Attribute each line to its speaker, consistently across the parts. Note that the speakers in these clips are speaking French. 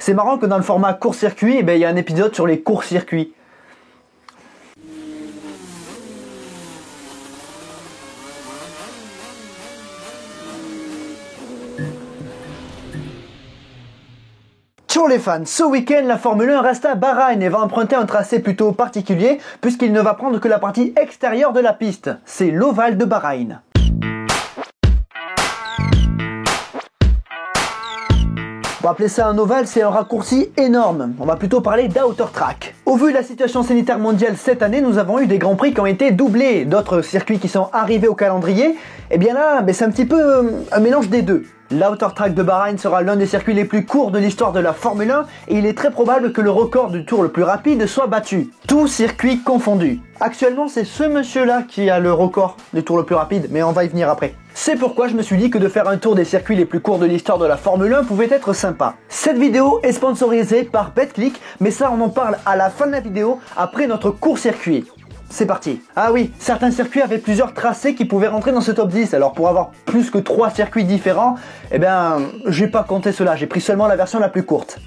Speaker 1: C'est marrant que dans le format court-circuit, il y a un épisode sur les courts-circuits. Ciao les fans, ce week-end la Formule 1 reste à Bahreïn et va emprunter un tracé plutôt particulier puisqu'il ne va prendre que la partie extérieure de la piste, c'est l'ovale de Bahreïn. Pour appeler ça un ovale, c'est un raccourci énorme. On va plutôt parler d'outer track. Au vu de la situation sanitaire mondiale cette année, nous avons eu des grands prix qui ont été doublés, d'autres circuits qui sont arrivés au calendrier. Et bien là, c'est un petit peu un mélange des deux. L'outer track de Bahreïn sera l'un des circuits les plus courts de l'histoire de la Formule 1 et il est très probable que le record du tour le plus rapide soit battu. Tout circuit confondu. Actuellement, c'est ce monsieur-là qui a le record du tour le plus rapide, mais on va y venir après. C'est pourquoi je me suis dit que de faire un tour des circuits les plus courts de l'histoire de la Formule 1 pouvait être sympa. Cette vidéo est sponsorisée par BetClick, mais ça on en parle à la fin de la vidéo, après notre court circuit. C'est parti. Ah oui, certains circuits avaient plusieurs tracés qui pouvaient rentrer dans ce top 10, alors pour avoir plus que 3 circuits différents, j'ai pas compté cela, j'ai pris seulement la version la plus courte.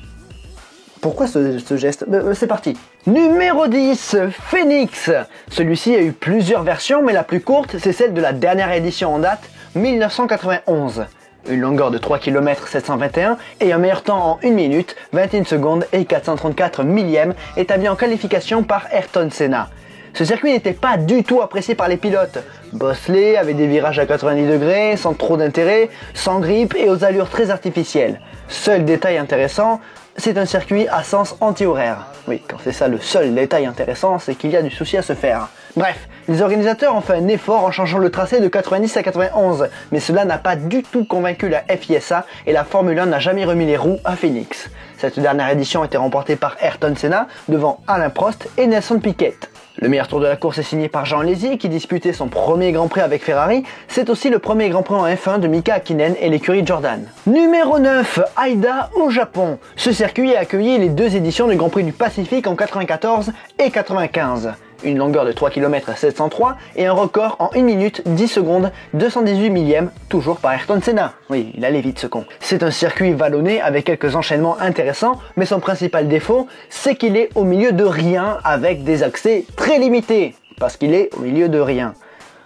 Speaker 1: Pourquoi ce geste? C'est parti. Numéro 10, Phoenix. Celui-ci a eu plusieurs versions, mais la plus courte, c'est celle de la dernière édition en date, 1991. Une longueur de 3 km 721 et un meilleur temps en 1 minute, 21 secondes et 434 millièmes, établi en qualification par Ayrton Senna. Ce circuit n'était pas du tout apprécié par les pilotes. Bosselé, avec des virages à 90 degrés, sans trop d'intérêt, sans grippe et aux allures très artificielles. Seul détail intéressant, c'est un circuit à sens anti-horaire. Oui, quand c'est ça le seul détail intéressant, c'est qu'il y a du souci à se faire. Bref, les organisateurs ont fait un effort en changeant le tracé de 90 à 91, mais cela n'a pas du tout convaincu la FISA et la Formule 1 n'a jamais remis les roues à Phoenix. Cette dernière édition a été remportée par Ayrton Senna devant Alain Prost et Nelson Piquet. Le meilleur tour de la course est signé par Jean Alesi qui disputait son premier Grand Prix avec Ferrari. C'est aussi le premier Grand Prix en F1 de Mika Häkkinen et l'écurie Jordan. Numéro 9, Aida au Japon. Ce circuit a accueilli les 2 éditions du Grand Prix du Pacifique en 94 et 95. Une longueur de 3 km 703 et un record en 1 minute 10 secondes 218 millièmes, toujours par Ayrton Senna. Oui, il allait vite ce con. C'est un circuit vallonné avec quelques enchaînements intéressants, mais son principal défaut, c'est qu'il est au milieu de rien avec des accès très limités. Parce qu'il est au milieu de rien.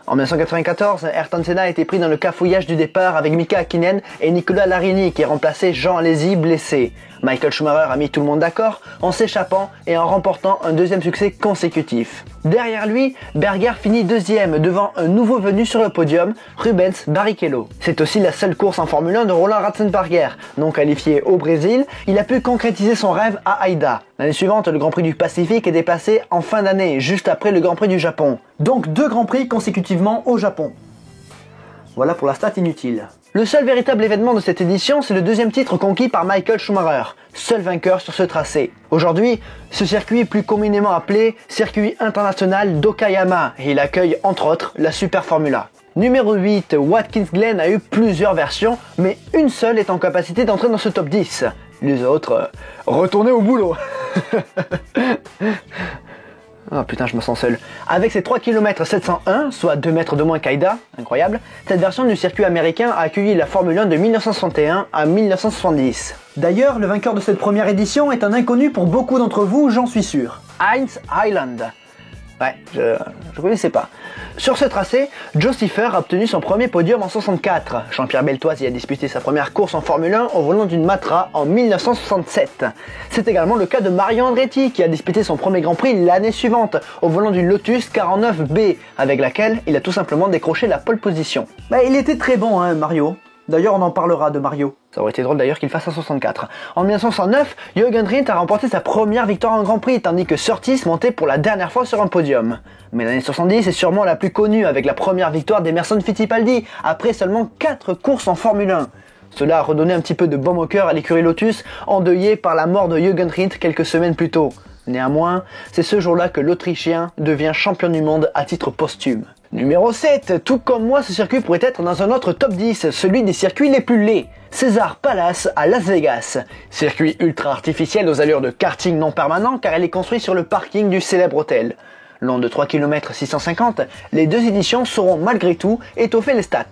Speaker 1: En 1994, Ayrton Senna a été pris dans le cafouillage du départ avec Mika Häkkinen et Nicolas Larini qui remplaçait Jean Alesi blessé. Michael Schumacher a mis tout le monde d'accord en s'échappant et en remportant un 2e succès consécutif. Derrière lui, Berger finit 2e devant un nouveau venu sur le podium, Rubens Barrichello. C'est aussi la seule course en Formule 1 de Roland Ratzenberger. Non qualifié au Brésil, il a pu concrétiser son rêve à Aida. L'année suivante, le Grand Prix du Pacifique est déplacé en fin d'année, juste après le Grand Prix du Japon. Donc 2 Grands Prix consécutivement au Japon. Voilà pour la stat inutile. Le seul véritable événement de cette édition, c'est le 2e titre conquis par Michael Schumacher, seul vainqueur sur ce tracé. Aujourd'hui, ce circuit est plus communément appelé Circuit International d'Okayama et il accueille entre autres la Super Formula. Numéro 8, Watkins Glen a eu plusieurs versions, mais une seule est en capacité d'entrer dans ce top 10. Les autres, retournez au boulot. Oh putain, je me sens seul. Avec ses 3 km 701, soit 2 mètres de moins qu'Aida, incroyable, cette version du circuit américain a accueilli la Formule 1 de 1961 à 1970. D'ailleurs, le vainqueur de cette première édition est un inconnu pour beaucoup d'entre vous, j'en suis sûr. Heinz Heiland. Ouais, je connaissais pas. Sur ce tracé, Joe Siffer a obtenu son premier podium en 64. Jean-Pierre Beltoise y a disputé sa première course en Formule 1 au volant d'une Matra en 1967. C'est également le cas de Mario Andretti qui a disputé son premier Grand Prix l'année suivante au volant d'une Lotus 49B avec laquelle il a tout simplement décroché la pole position. Il était très bon hein, Mario. D'ailleurs on en parlera de Mario. Ça aurait été drôle d'ailleurs qu'il fasse un 64. En 1969, Jürgen Rindt a remporté sa première victoire en Grand Prix, tandis que Surtees montait pour la dernière fois sur un podium. Mais l'année 70 est sûrement la plus connue, avec la première victoire d'Emerson Fittipaldi, après seulement 4 courses en Formule 1. Cela a redonné un petit peu de baume au cœur à l'écurie Lotus, endeuillée par la mort de Jürgen Rindt quelques semaines plus tôt. Néanmoins, c'est ce jour-là que l'Autrichien devient champion du monde à titre posthume. Numéro 7, tout comme moi, ce circuit pourrait être dans un autre top 10, celui des circuits les plus laids. César Palace à Las Vegas. Circuit ultra artificiel aux allures de karting non permanent car elle est construite sur le parking du célèbre hôtel. Long de 3 km 650, les 2 éditions sauront malgré tout étoffer les stats.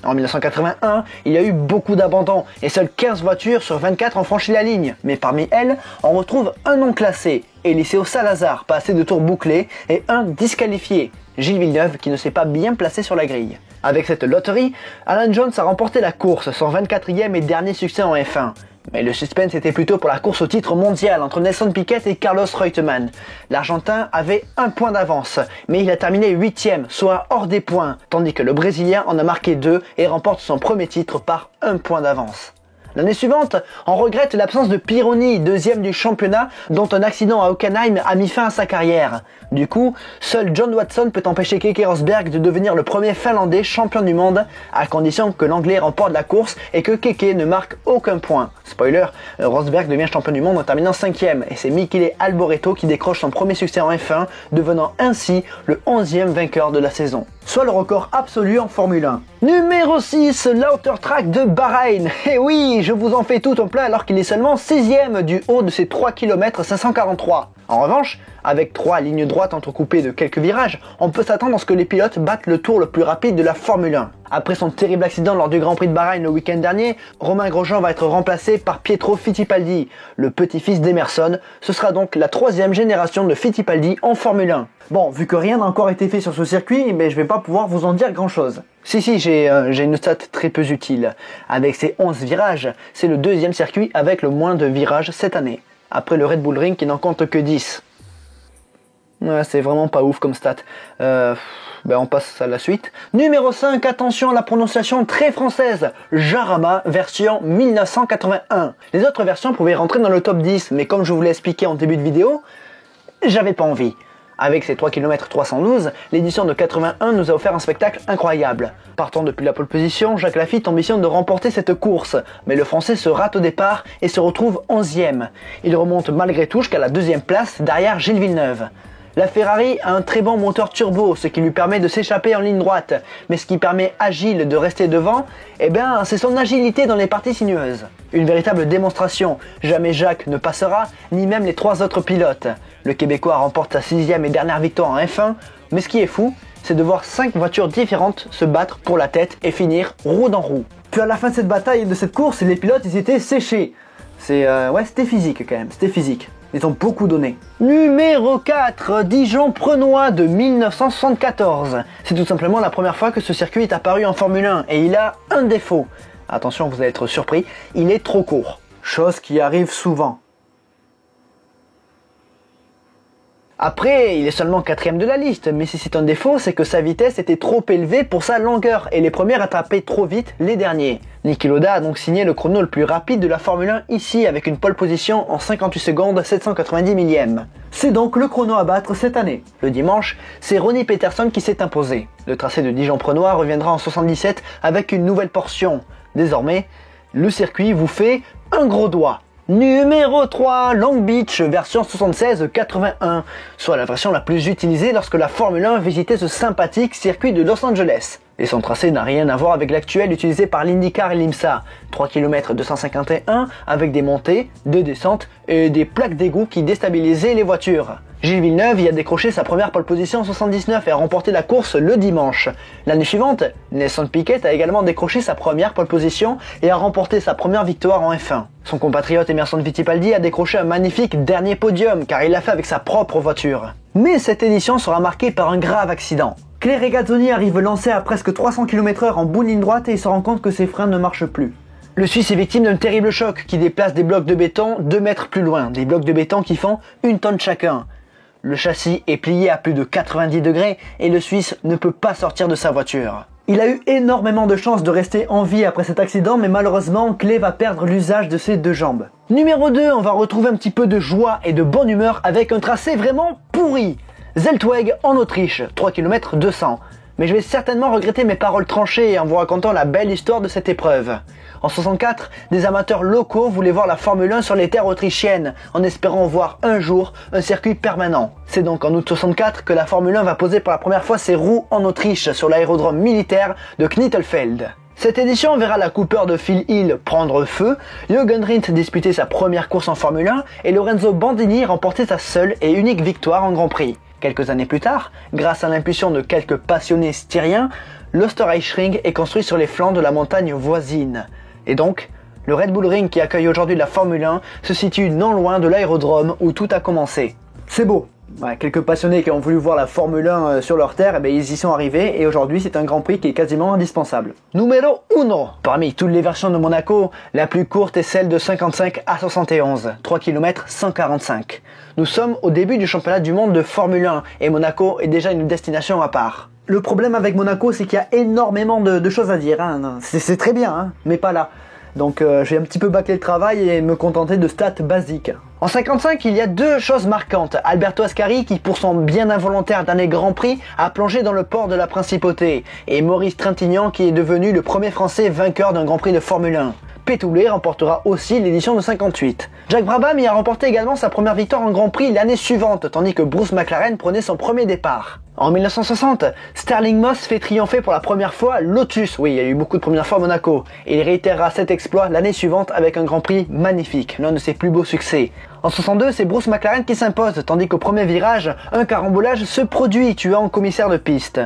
Speaker 1: En 1981, il y a eu beaucoup d'abandons et seules 15 voitures sur 24 ont franchi la ligne. Mais parmi elles, on retrouve un non classé, Eliseo Salazar, pas assez de tours bouclés, et un disqualifié, Gilles Villeneuve, qui ne s'est pas bien placé sur la grille. Avec cette loterie, Alan Jones a remporté la course, son 24e et dernier succès en F1. Mais le suspense était plutôt pour la course au titre mondial entre Nelson Piquet et Carlos Reutemann. L'Argentin avait un point d'avance, mais il a terminé 8e, soit hors des points, tandis que le Brésilien en a marqué 2 et remporte son premier titre par 1 point d'avance. L'année suivante, on regrette l'absence de Pironi, deuxième du championnat, dont un accident à Hockenheim a mis fin à sa carrière. Du coup, seul John Watson peut empêcher Keke Rosberg de devenir le premier Finlandais champion du monde, à condition que l'Anglais remporte la course et que Keke ne marque aucun point. Spoiler, Rosberg devient champion du monde en terminant 5e, et c'est Michele Alboreto qui décroche son premier succès en F1, devenant ainsi le 11e vainqueur de la saison. Soit le record absolu en Formule 1. Numéro 6, l'Outer Track de Bahreïn. Eh oui, je vous en fais tout un plat alors qu'il est seulement 6e du haut de ses 3 km 543. En revanche, avec 3 lignes droites entrecoupées de quelques virages, on peut s'attendre à ce que les pilotes battent le tour le plus rapide de la Formule 1. Après son terrible accident lors du Grand Prix de Bahreïn le week-end dernier, Romain Grosjean va être remplacé par Pietro Fittipaldi, le petit-fils d'Emerson. Ce sera donc la 3e génération de Fittipaldi en Formule 1. Bon, vu que rien n'a encore été fait sur ce circuit, mais je vais pas pouvoir vous en dire grand chose. Si, j'ai une stat très peu utile. Avec ses 11 virages, c'est le 2e circuit avec le moins de virages cette année. Après le Red Bull Ring qui n'en compte que 10. Ouais, c'est vraiment pas ouf comme stat. On passe à la suite. Numéro 5, attention à la prononciation très française. Jarama, version 1981. Les autres versions pouvaient rentrer dans le top 10, mais comme je vous l'ai expliqué en début de vidéo, j'avais pas envie. Avec ses 3 km 312, l'édition de 81 nous a offert un spectacle incroyable. Partant depuis la pole position, Jacques Laffite ambitionne de remporter cette course, mais le Français se rate au départ et se retrouve 11e. Il remonte malgré tout jusqu'à la 2e place derrière Gilles Villeneuve. La Ferrari a un très bon moteur turbo, ce qui lui permet de s'échapper en ligne droite, mais ce qui permet à Gilles de rester devant, c'est son agilité dans les parties sinueuses. Une véritable démonstration, jamais Jacques ne passera, ni même les 3 autres pilotes. Le Québécois remporte sa 6e et dernière victoire en F1, mais ce qui est fou, c'est de voir 5 voitures différentes se battre pour la tête et finir roue dans roue. Puis à la fin de cette bataille et de cette course, les pilotes ils étaient séchés. C'était physique quand même, c'était physique. Ils ont beaucoup donné. Numéro 4, Dijon-Prenois de 1974. C'est tout simplement la première fois que ce circuit est apparu en Formule 1 et il a un défaut. Attention, vous allez être surpris, il est trop court. Chose qui arrive souvent. Après, il est seulement 4e de la liste, mais si c'est un défaut, c'est que sa vitesse était trop élevée pour sa longueur et les premiers rattrapaient trop vite les derniers. Niki Lauda a donc signé le chrono le plus rapide de la Formule 1 ici avec une pole position en 58 secondes 790 millièmes. C'est donc le chrono à battre cette année. Le dimanche, c'est Ronnie Peterson qui s'est imposé. Le tracé de Dijon-Prenois reviendra en 77 avec une nouvelle portion. Désormais, le circuit vous fait un gros doigt. Numéro 3, Long Beach, version 76-81, soit la version la plus utilisée lorsque la Formule 1 visitait ce sympathique circuit de Los Angeles. Et son tracé n'a rien à voir avec l'actuel utilisé par l'IndyCar et l'IMSA. 3 km 251 avec des montées, des descentes et des plaques d'égout qui déstabilisaient les voitures. Gilles Villeneuve y a décroché sa première pole position en 79 et a remporté la course le dimanche. L'année suivante, Nelson Piquet a également décroché sa première pole position et a remporté sa première victoire en F1. Son compatriote Emerson Fittipaldi a décroché un magnifique dernier podium car il l'a fait avec sa propre voiture. Mais cette édition sera marquée par un grave accident. Claire Regazzoni arrive lancé à presque 300 km/h en bout de ligne droite et il se rend compte que ses freins ne marchent plus. Le Suisse est victime d'un terrible choc qui déplace des blocs de béton 2 mètres plus loin, des blocs de béton qui font 1 tonne chacun. Le châssis est plié à plus de 90 degrés et le Suisse ne peut pas sortir de sa voiture. Il a eu énormément de chance de rester en vie après cet accident, mais malheureusement, Clay va perdre l'usage de ses 2 jambes. Numéro 2, on va retrouver un petit peu de joie et de bonne humeur avec un tracé vraiment pourri. Zeltweg en Autriche, 3 km 200. Mais je vais certainement regretter mes paroles tranchées en vous racontant la belle histoire de cette épreuve. En 64, des amateurs locaux voulaient voir la Formule 1 sur les terres autrichiennes, en espérant voir un jour un circuit permanent. C'est donc en août 64 que la Formule 1 va poser pour la première fois ses roues en Autriche, sur l'aérodrome militaire de Knittelfeld. Cette édition verra la Cooper de Phil Hill prendre feu, Jürgen Rindt disputer sa première course en Formule 1 et Lorenzo Bandini remporter sa seule et unique victoire en Grand Prix. Quelques années plus tard, grâce à l'impulsion de quelques passionnés styriens, l'Österreichring est construit sur les flancs de la montagne voisine. Et donc, le Red Bull Ring qui accueille aujourd'hui la Formule 1 se situe non loin de l'aérodrome où tout a commencé. C'est beau. Ouais, quelques passionnés qui ont voulu voir la Formule 1 sur leur terre, ils y sont arrivés et aujourd'hui c'est un Grand Prix qui est quasiment indispensable. Numéro 1. Parmi toutes les versions de Monaco, la plus courte est celle de 55 à 71, 3 km 145. Nous sommes au début du championnat du monde de Formule 1 et Monaco est déjà une destination à part. Le problème avec Monaco c'est qu'il y a énormément de choses à dire, hein. C'est très bien, hein, mais pas là. Donc j'ai un petit peu bâclé le travail et me contenter de stats basiques. En 55, il y a deux choses marquantes. Alberto Ascari qui, pour son bien involontaire dernier Grand Prix, a plongé dans le port de la Principauté. Et Maurice Trintignant qui est devenu le premier Français vainqueur d'un Grand Prix de Formule 1. Pétoulé remportera aussi l'édition de 58. Jack Brabham y a remporté également sa première victoire en Grand Prix l'année suivante, tandis que Bruce McLaren prenait son premier départ. En 1960, Sterling Moss fait triompher pour la première fois Lotus. Oui, il y a eu beaucoup de premières fois à Monaco. Et il réitérera cet exploit l'année suivante avec un Grand Prix magnifique, l'un de ses plus beaux succès. En 62, c'est Bruce McLaren qui s'impose, tandis qu'au premier virage, un carambolage se produit, tuant un commissaire de piste.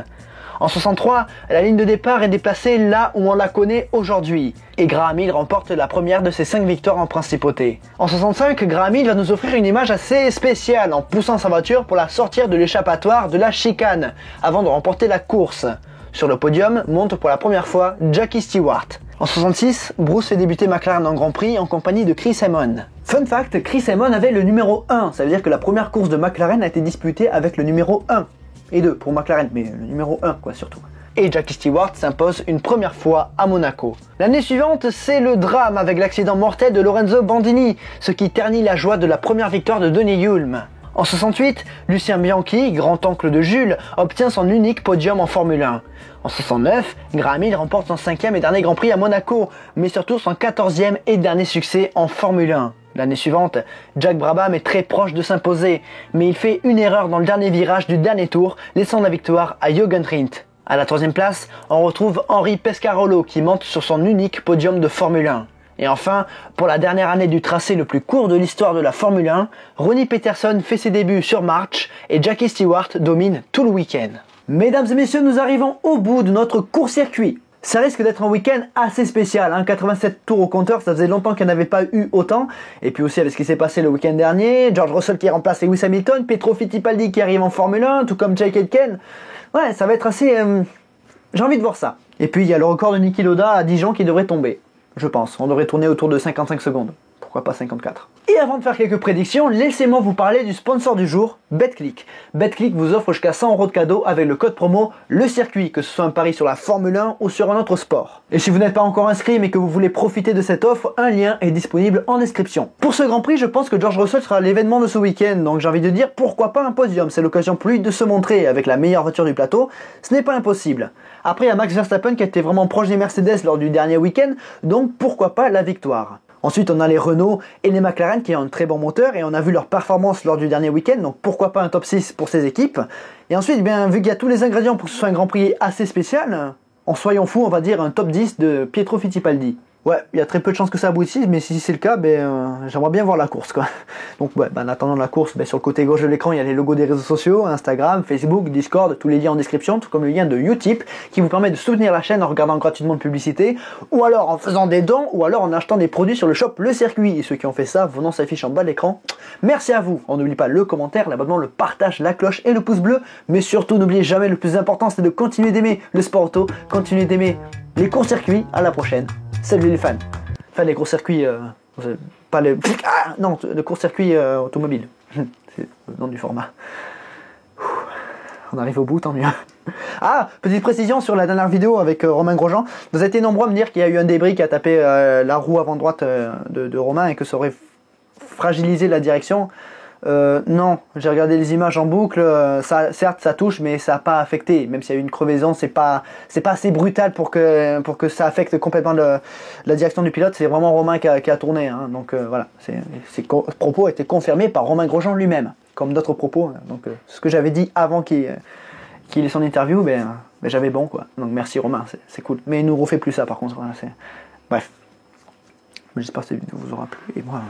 Speaker 1: En 63, la ligne de départ est déplacée là où on la connaît aujourd'hui. Et Graham Hill remporte la première de ses 5 victoires en Principauté. En 65, Graham Hill va nous offrir une image assez spéciale en poussant sa voiture pour la sortir de l'échappatoire de la chicane, avant de remporter la course. Sur le podium monte pour la première fois Jackie Stewart. En 66, Bruce fait débuter McLaren en Grand Prix en compagnie de Chris Amon. Fun fact, Chris Amon avait le numéro 1, ça veut dire que la première course de McLaren a été disputée avec le numéro 1. Et 2 pour McLaren, mais le numéro 1 quoi surtout. Et Jackie Stewart s'impose une première fois à Monaco. L'année suivante, c'est le drame avec l'accident mortel de Lorenzo Bandini, ce qui ternit la joie de la première victoire de Denny Hulme. En 68, Lucien Bianchi, grand-oncle de Jules, obtient son unique podium en Formule 1. En 69, Graham Hill remporte son 5e et dernier Grand Prix à Monaco, mais surtout son 14e et dernier succès en Formule 1. L'année suivante, Jack Brabham est très proche de s'imposer, mais il fait une erreur dans le dernier virage du dernier tour, laissant la victoire à Jürgen Rindt. À la 3e place, on retrouve Henri Pescarolo qui monte sur son unique podium de Formule 1. Et enfin, pour la dernière année du tracé le plus court de l'histoire de la Formule 1, Ronnie Peterson fait ses débuts sur March et Jackie Stewart domine tout le week-end. Mesdames et messieurs, nous arrivons au bout de notre court-circuit. Ça risque d'être un week-end assez spécial, hein. 87 tours au compteur, ça faisait longtemps qu'il n'y en avait pas eu autant. Et puis aussi avec ce qui s'est passé le week-end dernier, George Russell qui remplace Lewis Hamilton, Pietro Fittipaldi qui arrive en Formule 1, tout comme Jake Aitken. Ouais, ça va être assez... J'ai envie de voir ça. Et puis il y a le record de Niki Lauda à Dijon qui devrait tomber, je pense. On devrait tourner autour de 55 secondes. Pourquoi pas 54. Et avant de faire quelques prédictions, laissez-moi vous parler du sponsor du jour, BetClick. BetClick vous offre jusqu'à 100 € de cadeau avec le code promo Le Circuit, que ce soit un pari sur la Formule 1 ou sur un autre sport. Et si vous n'êtes pas encore inscrit mais que vous voulez profiter de cette offre, un lien est disponible en description. Pour ce Grand Prix, je pense que George Russell sera l'événement de ce week-end, donc j'ai envie de dire pourquoi pas un podium. C'est l'occasion pour lui de se montrer avec la meilleure voiture du plateau, ce n'est pas impossible. Après, il y a Max Verstappen qui a été vraiment proche des Mercedes lors du dernier week-end, donc pourquoi pas la victoire. Ensuite, on a les Renault et les McLaren qui ont un très bon moteur et on a vu leur performance lors du dernier week-end, donc pourquoi pas un top 6 pour ces équipes. Et ensuite, vu qu'il y a tous les ingrédients pour que ce soit un Grand Prix assez spécial, en soyons fous, on va dire un top 10 de Pietro Fittipaldi. Ouais, il y a très peu de chances que ça aboutisse, mais si c'est le cas, j'aimerais bien voir la course, quoi. Donc, en attendant la course, sur le côté gauche de l'écran, il y a les logos des réseaux sociaux, Instagram, Facebook, Discord, tous les liens en description, tout comme le lien de Utip, qui vous permet de soutenir la chaîne en regardant gratuitement de publicité, ou alors en faisant des dons, ou alors en achetant des produits sur le shop Le Circuit. Et ceux qui ont fait ça, vos noms s'affichent en bas de l'écran. Merci à vous. On n'oublie pas le commentaire, l'abonnement, le partage, la cloche et le pouce bleu, mais surtout, n'oubliez jamais, le plus important, c'est de continuer d'aimer le sport auto, continuer d'aimer les courts-circuits. À la prochaine. Salut les fans. Enfin, les courts-circuits, pas les... Ah, non, le court-circuit automobile. C'est le nom du format. On arrive au bout, tant mieux. Ah, petite précision sur la dernière vidéo avec Romain Grosjean. Vous avez été nombreux à me dire qu'il y a eu un débris qui a tapé la roue avant droite de Romain et que ça aurait fragilisé la direction. Non, j'ai regardé les images en boucle, certes ça touche mais ça n'a pas affecté, même s'il y a eu une crevaison, c'est pas assez brutal pour que ça affecte complètement la direction du pilote. C'est vraiment Romain qui a tourné, hein. Donc voilà, ces propos étaient confirmés par Romain Grosjean lui-même, comme d'autres propos, donc ce que j'avais dit avant qu'il qu'il ait son interview, j'avais bon quoi. Donc merci Romain, c'est cool. Mais il nous refait plus ça par contre. Voilà, bref. J'espère que cette vidéo vous aura plu. Et moi,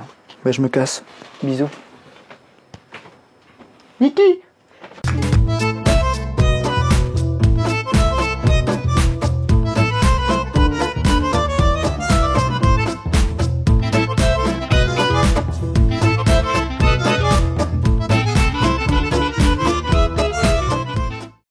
Speaker 1: je me casse. Bisous. Niki!